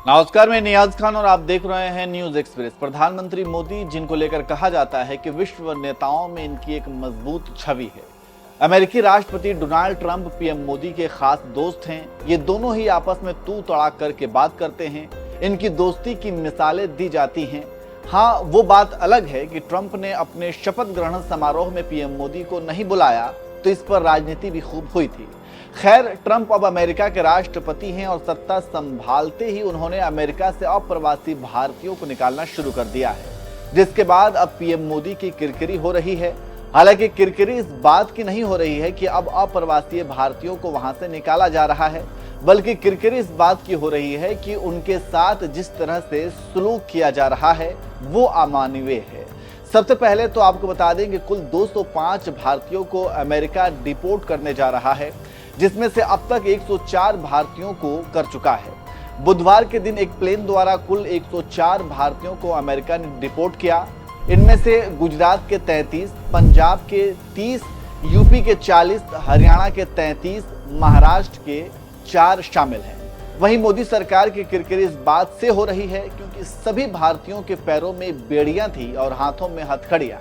नमस्कार, मैं नियाज खान और आप देख रहे हैं न्यूज एक्सप्रेस। प्रधानमंत्री मोदी, जिनको लेकर कहा जाता है कि विश्व नेताओं में इनकी एक मजबूत छवि है। अमेरिकी राष्ट्रपति डोनाल्ड ट्रंप पीएम मोदी के खास दोस्त हैं। ये दोनों ही आपस में तू तड़ाक करके बात करते हैं। इनकी दोस्ती की मिसालें दी जाती हैं। हाँ, वो बात अलग है कि ट्रंप ने अपने शपथ ग्रहण समारोह में पीएम मोदी को नहीं बुलाया, तो इस पर राजनीति भी खूब हुई थी। खैर, ट्रंप अब अमेरिका के राष्ट्रपति हैं और सत्ता संभालते ही उन्होंने अमेरिका से अप्रवासी भारतीयों को निकालना शुरू कर दिया है, जिसके बाद अब पीएम मोदी की किरकिरी हो रही है। हालांकि किरकिरी इस बात की नहीं हो रही है कि अब अप्रवासी भारतीयों को वहां से निकाला जा रहा है, बल्कि किरकिरी इस बात की हो रही है कि उनके साथ जिस तरह से सलूक किया जा रहा है वो अमानवीय है। सबसे पहले तो आपको बता दें कि कुल 205 भारतीयों को अमेरिका डिपोर्ट करने जा रहा है, जिसमें से अब तक 104 भारतीयों को कर चुका है। बुधवार के दिन एक प्लेन द्वारा कुल 104 भारतीयों को अमेरिका ने डिपोर्ट किया। इनमें से गुजरात के 33, पंजाब के 30, यूपी के 40, हरियाणा के 33, महाराष्ट्र के 4 शामिल हैं। वहीं मोदी सरकार की किरकिरी इस बात से हो रही है क्योंकि सभी भारतीयों के पैरों में बेड़ियां थी और हाथों में हथकड़ियां।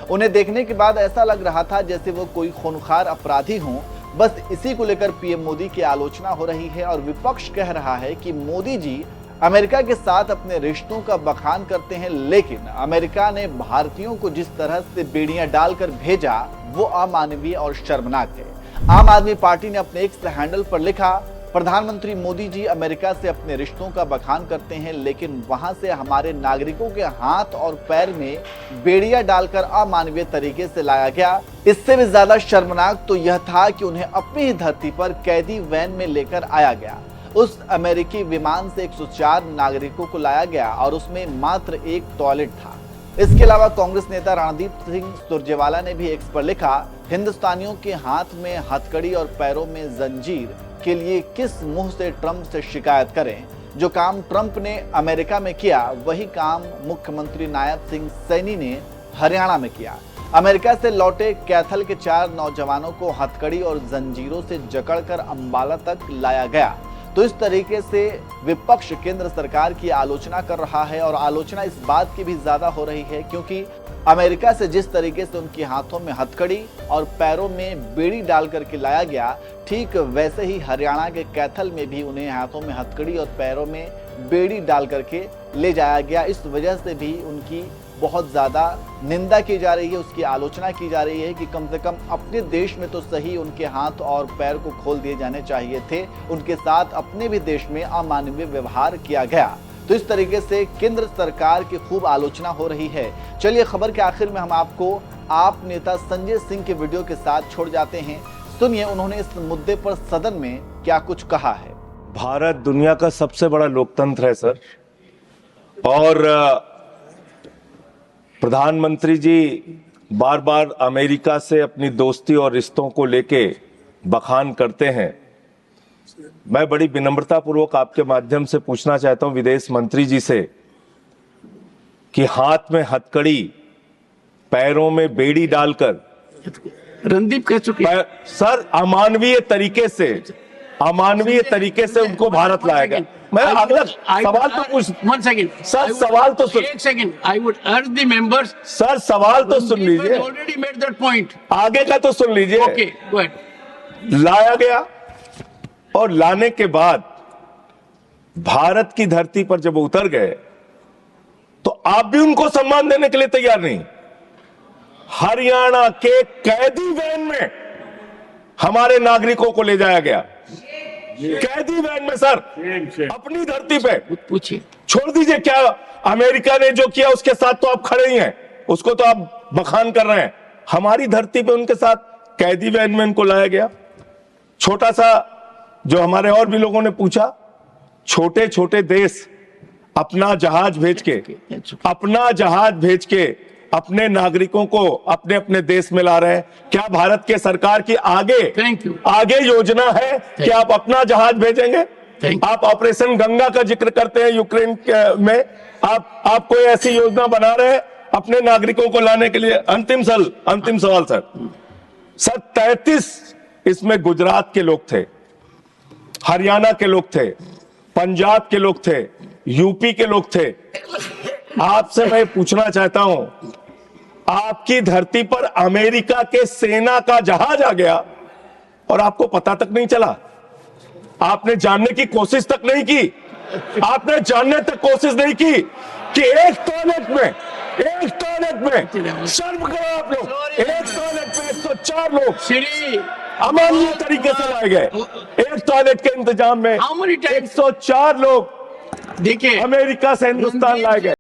उन्हें देखने के बाद ऐसा लग रहा था जैसे वो कोई खूंखार अपराधी हों। बस इसी को लेकर पीएम मोदी की आलोचना हो रही है और विपक्ष कह रहा है कि मोदी जी अमेरिका के साथ अपने रिश्तों का बखान करते हैं, लेकिन अमेरिका ने भारतीयों को जिस तरह से बेड़ियां डालकर भेजा वो अमानवीय और शर्मनाक है। आम आदमी पार्टी ने अपने एक्स हैंडल पर लिखा, प्रधानमंत्री मोदी जी अमेरिका से अपने रिश्तों का बखान करते हैं, लेकिन वहां से हमारे नागरिकों के हाथ और पैर में बेड़ियां डालकर अमानवीय तरीके से लाया गया। इससे भी ज्यादा शर्मनाक तो यह था कि उन्हें अपनी ही धरती पर कैदी वैन में लेकर आया गया। उस अमेरिकी विमान से 104 नागरिकों को लाया गया और उसमें मात्र एक टॉयलेट था। इसके अलावा कांग्रेस नेता रणदीप सिंह सुरजेवाला ने भी एक्स पर लिखा, हिंदुस्तानियों के हाथ में हथकड़ी और पैरों में जंजीर के लिए किस मुंह से ट्रंप से शिकायत करें। जो काम ट्रंप ने अमेरिका में किया वही काम मुख्यमंत्री नायब सिंह सैनी ने हरियाणा में किया। अमेरिका से लौटे कैथल के 4 नौजवानों को हथकड़ी और जंजीरों से जकड़कर अंबाला तक लाया गया। तो इस तरीके से विपक्ष केंद्र सरकार की आलोचना कर रहा है और आलोचना इस बात की भी ज्यादा हो रही है क्योंकि अमेरिका से जिस तरीके से उनके हाथों में हथकड़ी और पैरों में बेड़ी डाल करके लाया गया, ठीक वैसे ही हरियाणा के कैथल में भी उन्हें हाथों में हथकड़ी और पैरों में बेड़ी डाल करके ले जाया गया। इस वजह से भी उनकी बहुत ज्यादा निंदा की जा रही है, उसकी आलोचना की जा रही है कि कम से कम अपने देश में तो सही उनके हाथ और पैर को खोल दिए जाने चाहिए थे, उनके साथ अपने भी देश में अमानवीय व्यवहार किया गया। तो इस तरीके से केंद्र सरकार की खूब आलोचना हो रही है। चलिए, खबर के आखिर में हम आपको आप नेता संजय सिंह के वीडियो के साथ छोड़ जाते हैं। सुनिए उन्होंने इस मुद्दे पर सदन में क्या कुछ कहा है। भारत दुनिया का सबसे बड़ा लोकतंत्र है सर, और प्रधानमंत्री जी बार बार अमेरिका से अपनी दोस्ती और रिश्तों को लेके बखान करते हैं। मैं बड़ी विनम्रता पूर्वक आपके माध्यम से पूछना चाहता हूं विदेश मंत्री जी से कि हाथ में हथकड़ी, पैरों में बेड़ी डालकर रणदीप कह चुके सर अमानवीय तरीके से उनको भारत लाया गया। मैं अगला सवाल तो पूछ, 1 सेकंड सर सवाल तो सुन, 1 सेकंड आई वुड अर्ज द मेंबर्स, सर सवाल तो सुन लीजिए, ऑलरेडी मेड दैट पॉइंट, आगे का तो सुन लीजिए। Okay go ahead. लाया गया और लाने के बाद भारत की धरती पर जब उतर गए तो आप भी उनको सम्मान देने के लिए तैयार नहीं। हरियाणा के कैदी वैन में हमारे नागरिकों को ले जाया गया, कैदी वैन में सर, अपनी धरती पे। पूछिए, छोड़ दीजिए, क्या अमेरिका ने जो किया उसके साथ तो आप खड़े ही हैं, उसको तो आप बखान कर रहे हैं। हमारी धरती पे उनके साथ कैदी वैन में उनको लाया गया। छोटा सा, जो हमारे और भी लोगों ने पूछा, छोटे छोटे देश अपना जहाज भेज के अपने नागरिकों को अपने अपने देश में ला रहे हैं। क्या भारत के सरकार की आगे योजना है कि आप अपना जहाज भेजेंगे? आप ऑपरेशन गंगा का जिक्र करते हैं यूक्रेन में, आप कोई ऐसी योजना बना रहे हैं अपने नागरिकों को लाने के लिए? अंतिम सवाल सर 33 इसमें गुजरात के लोग थे, हरियाणा के लोग थे, पंजाब के लोग थे, यूपी के लोग थे। आपसे मैं पूछना चाहता हूं, आपकी धरती पर अमेरिका के सेना का जहाज आ गया और आपको पता तक नहीं चला, आपने जानने की कोशिश तक नहीं की, आपने जानने तक कोशिश नहीं की कि एक टॉयलेट में शर्म करो आप लोग, एक टॉयलेट में 104 लोग Siri, अमानवीय तरीके से लाए गए। एक टॉयलेट के इंतजाम में How many times? 104 लोग देखिए अमेरिका से हिंदुस्तान लाए गए।